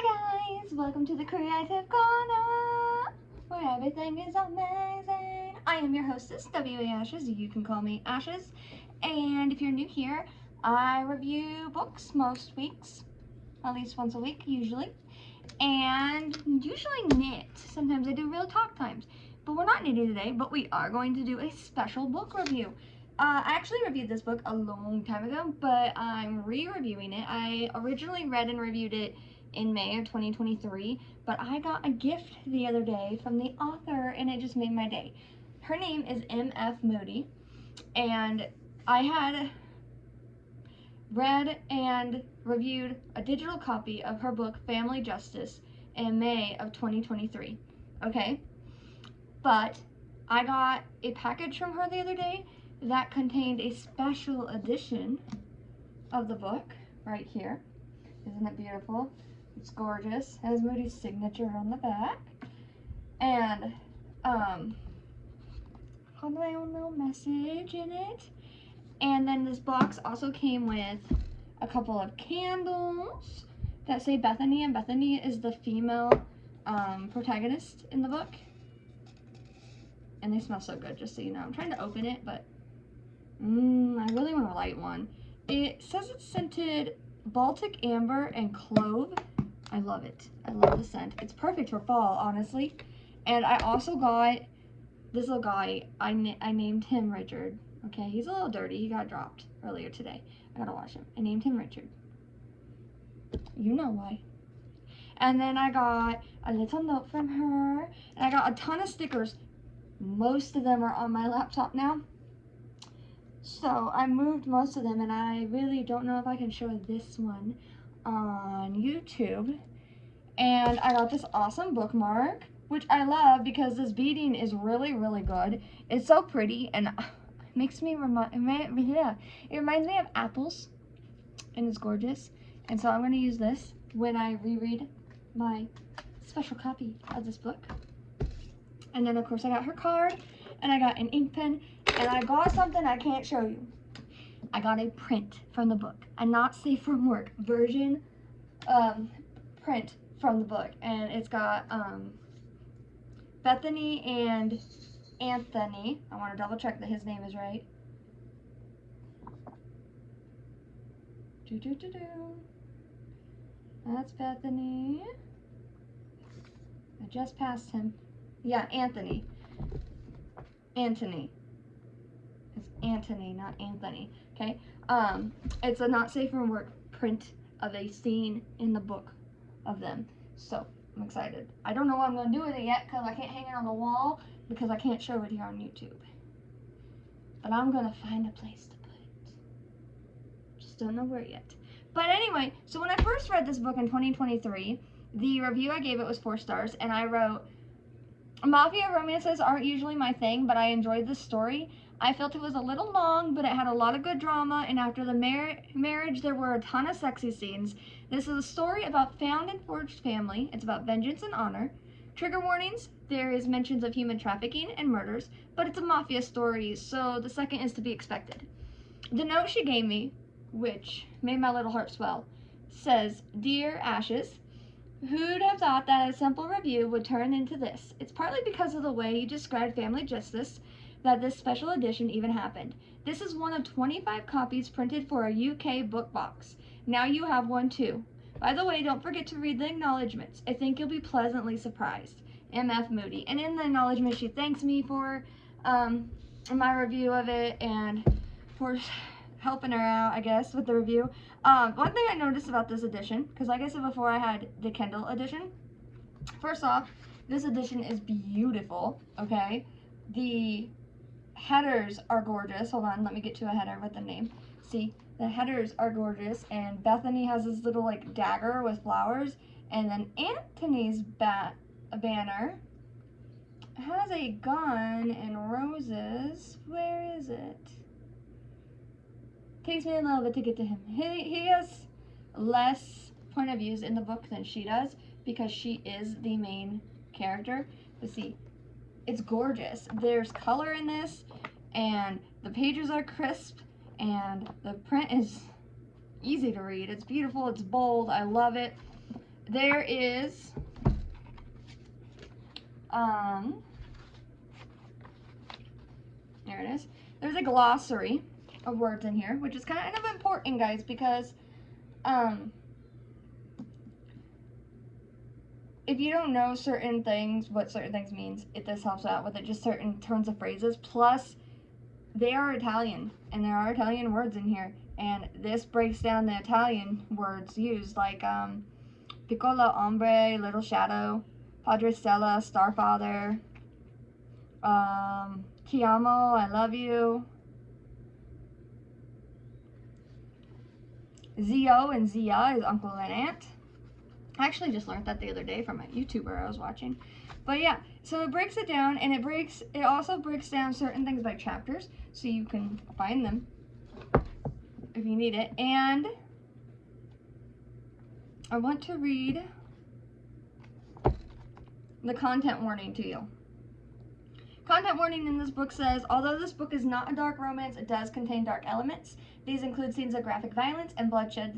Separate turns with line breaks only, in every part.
Hi guys, welcome to the Creative Corner, where everything is amazing. I am your hostess, W.A. Ashes. You can call me Ashes. And if you're new here, I review books most weeks, at least once a week usually. And usually knit. Sometimes I do real talk times. But we're not knitting today, but we are going to do a special book review. I actually reviewed this book a long time ago, but I'm re-reviewing it. I originally read and reviewed it in May of 2023, but I got a gift the other day from the author and it just made my day. Her name is M.F. Moody, and I had read and reviewed a digital copy of her book Family Justice in May of 2023. Okay? But I got a package from her the other day that contained a special edition of the book right here. Isn't it beautiful? It's gorgeous. It has Moody's signature on the back. And had my own little message in it. And then this box also came with a couple of candles that say Bethany, and Bethany is the female protagonist in the book. And they smell so good, just so you know. I'm trying to open it, but I really want to light one. It says it's scented Baltic amber and clove. I love it. I love the scent. It's perfect for fall, honestly. And I also got this little guy. I named him Richard. Okay, he's a little dirty. He got dropped earlier today. I gotta wash him. I named him Richard. You know why. And then I got a little note from her. And I got a ton of stickers. Most of them are on my laptop now. So I moved most of them, and I really don't know if I can show this one on YouTube. And I got this awesome bookmark, which I love because this beading is really, really good. It's so pretty, and it makes me it reminds me of apples, and it's gorgeous. And so I'm going to use this when I reread my special copy of this book. And then of course I got her card, and I got an ink pen, and I got something I can't show you. I got a print from the book, a not safe from work version print from the book, and it's got Bethany and Anthony. I want to double check that his name is right. That's Bethany. I just passed him. Yeah, Anthony. Antony. It's Antony, not Anthony. Okay? It's a not safe from work print of a scene in the book of them. So, I'm excited. I don't know what I'm going to do with it yet because I can't hang it on the wall because I can't show it here on YouTube. But I'm going to find a place to put it. Just don't know where yet. But anyway, so when I first read this book in 2023, the review I gave it was 4 stars, and I wrote, Mafia romances aren't usually my thing, but I enjoyed this story. I felt it was a little long, but it had a lot of good drama, and after the marriage, there were a ton of sexy scenes. This is a story about found and forged family. It's about vengeance and honor. Trigger warnings, there is mentions of human trafficking and murders, but it's a mafia story, so the second is to be expected. The note she gave me, which made my little heart swell, says, Dear Ashes, who'd have thought that a simple review would turn into this? It's partly because of the way you described Family Justice that this special edition even happened. This is one of 25 copies printed for a UK book box. Now you have one too. By the way, don't forget to read the acknowledgments. I think you'll be pleasantly surprised. M.F. Moody. And in the acknowledgement, she thanks me for my review of it and for helping her out, I guess, with the review. One thing I noticed about this edition, because like I said before, I had the Kindle edition. First off, this edition is beautiful, okay? The headers are gorgeous. Hold on, let me get to a header with the name. See, the headers are gorgeous, and Bethany has this little, like, dagger with flowers, and then Anthony's banner has a gun and roses. Where is it? Takes me a little bit to get to him. He has less point of views in the book than she does because she is the main character. But see, it's gorgeous. There's color in this, and the pages are crisp, and the print is easy to read. It's beautiful. It's bold. I love it. there is there it is. There's a glossary of words in here, which is kind of important, guys, because if you don't know certain things, what certain things means, this helps out with it. Just certain turns of phrases. Plus, they are Italian, and there are Italian words in here, and this breaks down the Italian words used, like piccolo ombre, little shadow, padre stella, starfather, ti amo, I love you, zio and zia is uncle and aunt. I actually just learned that the other day from a YouTuber I was watching. But yeah, so it breaks it down, and it also breaks down certain things by chapters, so you can find them if you need it. And I want to read the content warning to you. Content warning in this book says, although this book is not a dark romance, it does contain dark elements. These include scenes of graphic violence and bloodshed,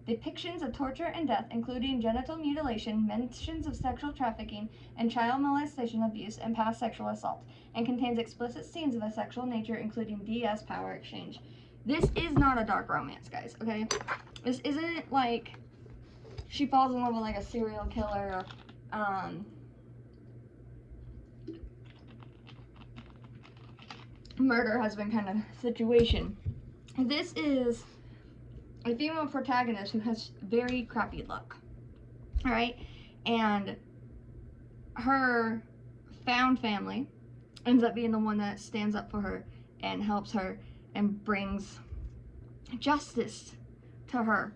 depictions of torture and death, including genital mutilation, mentions of sexual trafficking, and child molestation, abuse, and past sexual assault, and contains explicit scenes of a sexual nature, including DS power exchange. This is not a dark romance, guys, okay? This isn't like she falls in love with like a serial killer, murder husband kind of situation. This is a female protagonist who has very crappy luck, all right? And her found family ends up being the one that stands up for her and helps her and brings justice to her,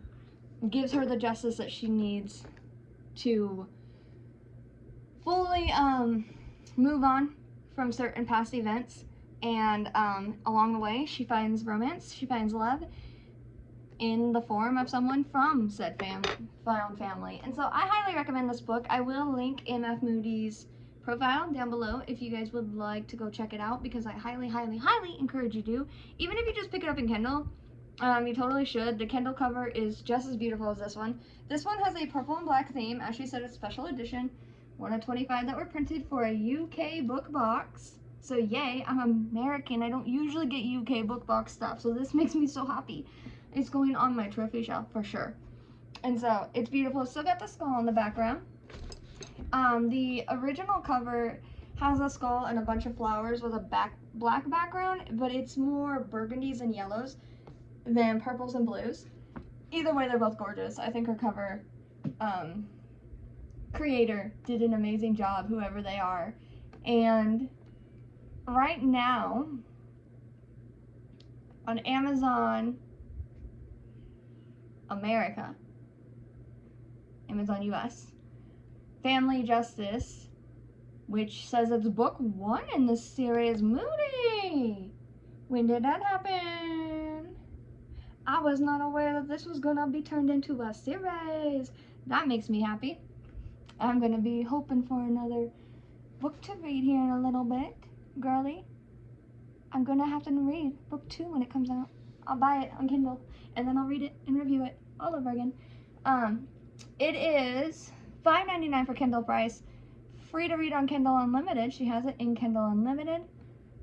gives her the justice that she needs to fully move on from certain past events. And along the way, she finds romance, she finds love in the form of someone from said found family. And so I highly recommend this book. I will link MF Moody's profile down below if you guys would like to go check it out, because I highly, highly, highly encourage you to. Even if you just pick it up in Kindle, you totally should. The Kindle cover is just as beautiful as this one. This one has a purple and black theme. As she said, it's special edition. One of 25 that were printed for a UK book box. So yay, I'm American. I don't usually get UK book box stuff, so this makes me so happy. It's going on my trophy shelf for sure. And so it's beautiful. It's still got the skull in the background. The original cover has a skull and a bunch of flowers with a black background, but it's more burgundies and yellows than purples and blues. Either way, they're both gorgeous. I think her cover creator did an amazing job, whoever they are. And right now on Amazon America, Amazon US, Family Justice, which says it's book 1 in the series, Moody. When did that happen? I was not aware that this was gonna be turned into a series. That makes me happy. I'm gonna be hoping for another book to read here in a little bit, girly. I'm gonna have to read book 2 when it comes out. I'll buy it on Kindle, and then I'll read it and review it all over again. It is $5.99 for Kindle price. Free to read on Kindle Unlimited. She has it in Kindle Unlimited.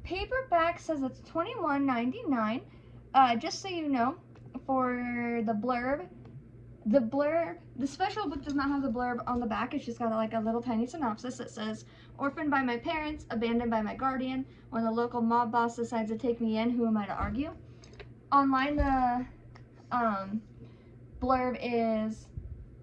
Paperback says it's $21.99. Just so you know, for the blurb, the special book does not have the blurb on the back. It's just got like a little tiny synopsis that says, orphaned by my parents, abandoned by my guardian. When the local mob boss decides to take me in, who am I to argue? Online, the blurb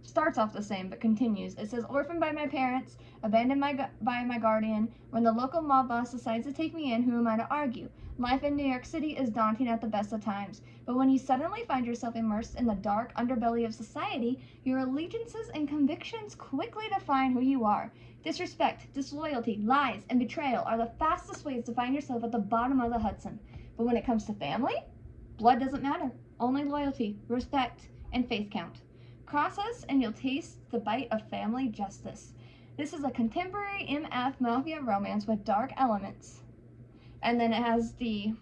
starts off the same but continues. It says, orphaned by my parents, abandoned by my guardian. When the local mob boss decides to take me in, who am I to argue? Life in New York City is daunting at the best of times, but when you suddenly find yourself immersed in the dark underbelly of society, your allegiances and convictions quickly define who you are. Disrespect, disloyalty, lies, and betrayal are the fastest ways to find yourself at the bottom of the Hudson. But when it comes to family, blood doesn't matter. Only loyalty, respect, and faith count. Cross us and you'll taste the bite of family justice. This is a contemporary MF mafia romance with dark elements. And then it has the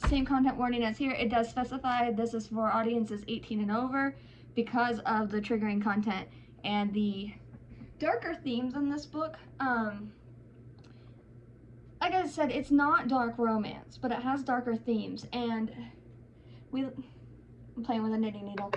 same content warning as here. It does specify this is for audiences 18 and over, because of the triggering content and the darker themes in this book. Like I said, it's not dark romance, but it has darker themes, and I'm playing with a knitting needle.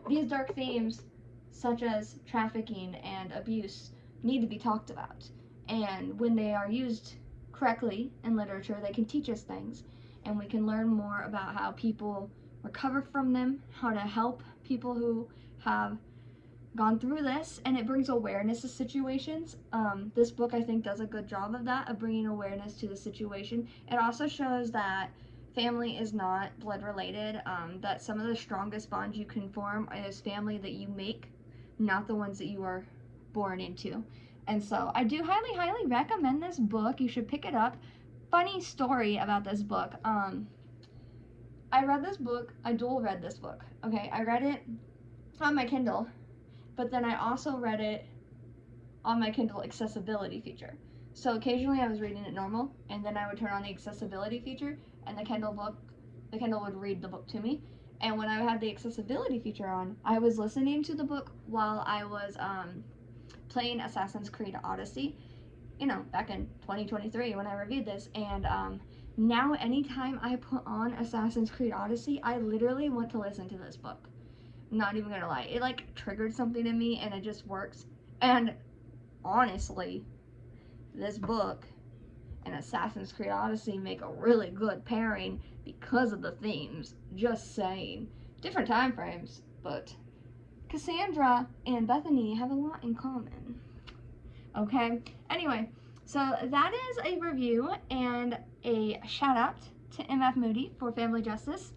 These dark themes, such as trafficking and abuse, need to be talked about. And when they are used correctly in literature, they can teach us things, and we can learn more about how people recover from them, how to help people who have gone through this, and it brings awareness to situations. This book, I think, does a good job of that, of bringing awareness to the situation. It also shows that family is not blood related, that some of the strongest bonds you can form is family that you make, not the ones that you are born into. And so I do highly recommend this book. You should pick it up. Funny story about this book. I read this book, I dual read this book. Okay, I read it on my Kindle, but then I also read it on my Kindle accessibility feature. So occasionally I was reading it normal, and then I would turn on the accessibility feature, and the Kindle would read the book to me. And when I had the accessibility feature on, I was listening to the book while I was playing Assassin's Creed Odyssey, back in 2023 when I reviewed this. And now anytime I put on Assassin's Creed Odyssey, I literally want to listen to this book. I'm not even gonna lie. It like triggered something in me, and it just works. And honestly, this book and Assassin's Creed Odyssey make a really good pairing because of the themes. Just saying. Different time frames, but Cassandra and Bethany have a lot in common. Okay? Anyway, so that is a review and a shout out to MF Moody for Family Justice.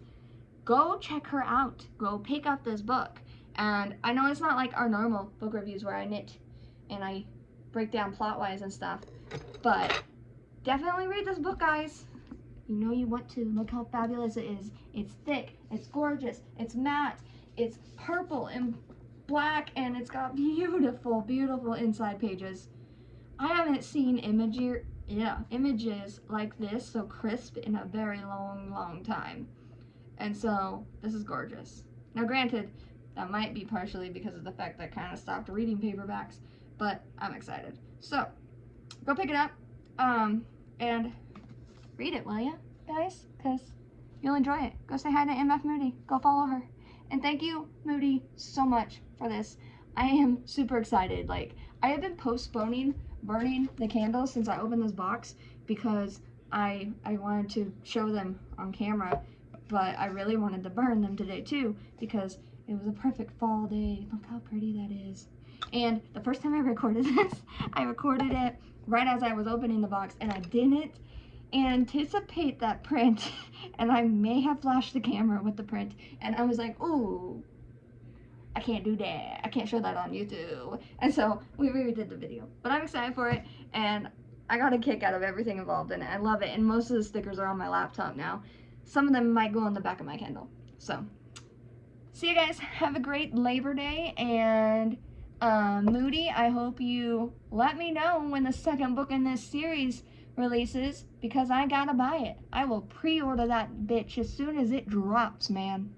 Go check her out. Go pick up this book. And I know it's not like our normal book reviews where I knit and I break down plot-wise and stuff, but definitely read this book, guys. You know you want to. Look how fabulous it is. It's thick, it's gorgeous, it's matte, it's purple and black, and it's got beautiful, beautiful inside pages. I haven't seen images like this so crisp in a very long time. And so, this is gorgeous. Now granted, that might be partially because of the fact that I kind of stopped reading paperbacks, but I'm excited. So, go pick it up, and read it, will ya, guys? Because you'll enjoy it. Go say hi to MF Moody. Go follow her. And thank you, Moody, so much for this. I am super excited. Like, I have been postponing burning the candles since I opened this box because I wanted to show them on camera, but I really wanted to burn them today too because it was a perfect fall day. Look how pretty that is. And the first time I recorded this, I recorded it right as I was opening the box, and I didn't anticipate that print, and I may have flashed the camera with the print, and I was like, ooh, I can't do that. I can't show that on YouTube. And so we redid the video. But I'm excited for it, and I got a kick out of everything involved in it. I love it, and most of the stickers are on my laptop now. Some of them might go on the back of my Kindle. So, see you guys. Have a great Labor Day, and Moody, I hope you let me know when the second book in this series releases, because I gotta buy it. I will pre-order that bitch as soon as it drops, man.